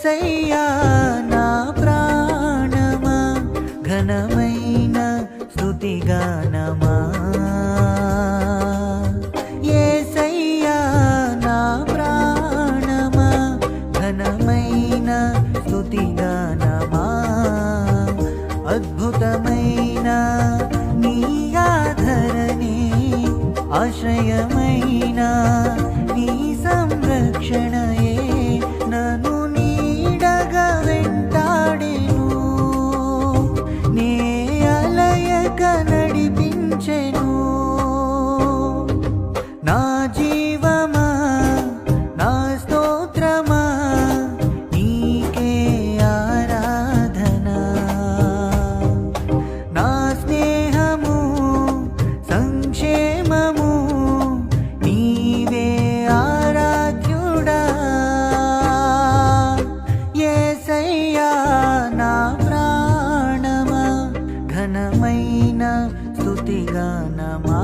యేసయ్యా నా ప్రాణమా ఘనమైన స్తుతిగానమా యేసయ్యా నా ప్రాణమా ఘనమైన స్తుతిగానమా అద్భుతమైన నీ ఆధరణే ఆశ్రయమైన నీ సంరక్షణయే నన్ను నీడగా వెంటాడెను నే అలయక నడిపించెను నా జీవమా నా స్తోత్రమా నీకే ఆరాధన నా స్నేహము సంక్షేమము నీవే ఆరాధ్యుడా యేసయ్యా నా ప్రాణమా ఘనమైన స్తుతిగానమా